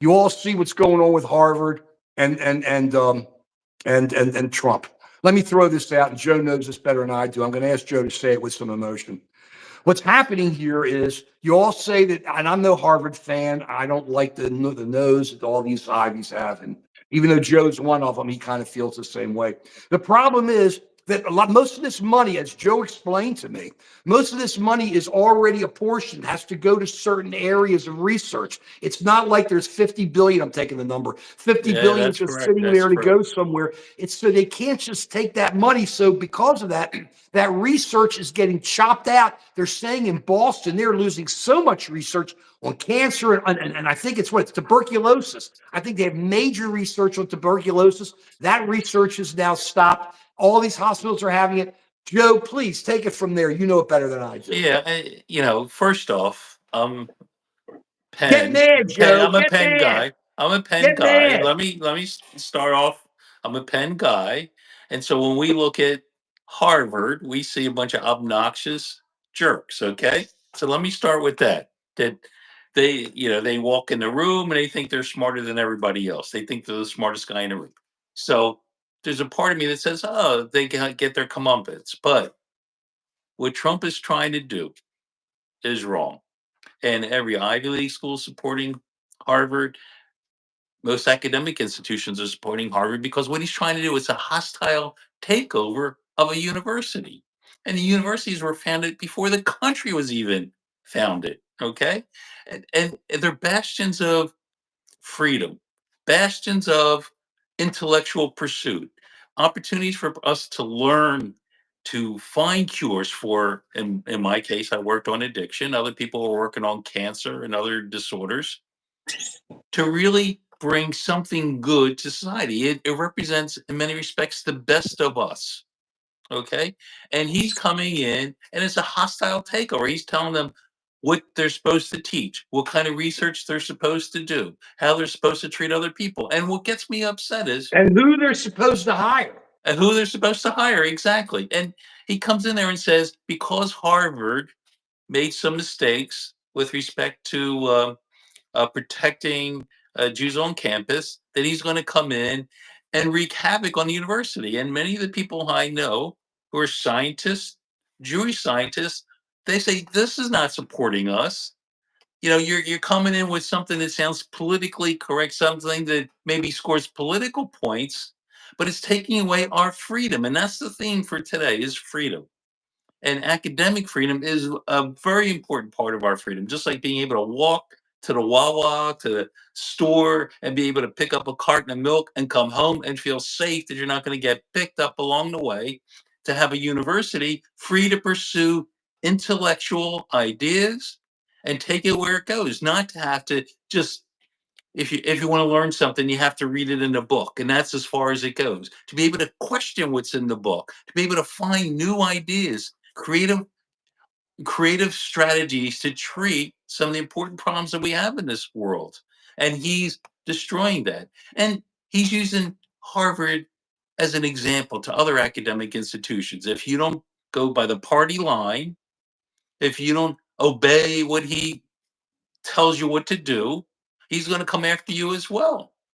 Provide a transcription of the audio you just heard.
You all see what's going on with Harvard and Trump. Let me throw this out, and Joe knows this better than I do. I'm going to ask Joe to say it with some emotion. What's happening here is you all say that, and I'm no Harvard fan. I don't like the nose that all these Ivies have, and even though Joe's one of them, he kind of feels the same way. The problem is that most of this money, as Joe explained to me, most of this money is already apportioned, has to go to certain areas of research. It's not like there's 50 billion. I'm taking the number 50 Yeah, billion that's just correct. sitting That's there to true. go somewhere. It's so they can't just take that money. So because of that, that research is getting chopped out. They're saying in Boston, they're losing so much research on cancer and I think it's tuberculosis. I think they have major research on tuberculosis. That research is now stopped. All these hospitals are having it. Joe, please take it from there. You know it better than I do. Yeah, first off, Get pen. mad, Pen. Joe. I'm a Get pen mad. guy. I'm a pen Get guy. mad. Let me start off. I'm a pen guy, and so when we look at Harvard, we see a bunch of obnoxious jerks. Okay, so let me start with that. That they walk in the room and they think they're smarter than everybody else. They think they're the smartest guy in the room. So there's a part of me that says, oh, they get their comeuppance. But what Trump is trying to do is wrong, and every Ivy League school supporting Harvard. Most academic institutions are supporting Harvard because what he's trying to do is a hostile takeover of a university. And the universities were founded before the country was even founded. Okay. And they're bastions of freedom, bastions of intellectual pursuit, opportunities for us to learn, to find cures for, in my case, I worked on addiction. Other people are working on cancer and other disorders to really bring something good to society. It represents, in many respects, the best of us. Okay. And he's coming in and it's a hostile takeover. He's telling them what they're supposed to teach, what kind of research they're supposed to do, how they're supposed to treat other people. And what gets me upset is And who they're supposed to hire. who they're supposed to hire. Exactly. And he comes in there and says, because Harvard made some mistakes with respect to protecting Jews on campus, that he's going to come in and wreak havoc on the university. And many of the people I know who are scientists, Jewish scientists, they say this is not supporting us. You're coming in with something that sounds politically correct, something that maybe scores political points, but it's taking away our freedom. And that's the theme for today is freedom. And academic freedom is a very important part of our freedom, just like being able to walk to the Wawa, to the store, and be able to pick up a carton of milk and come home and feel safe that you're not going to get picked up along the way. To have a university free to pursue intellectual ideas and take it where it goes, not to have to just if you want to learn something, you have to read it in a book, and that's as far as it goes. To be able to question what's in the book, to be able to find new ideas, creative strategies to treat some of the important problems that we have in this world. And he's destroying that. And he's using Harvard as an example to other academic institutions. If you don't go by the party line, if you don't obey what he tells you what to do, he's going to come after you as well.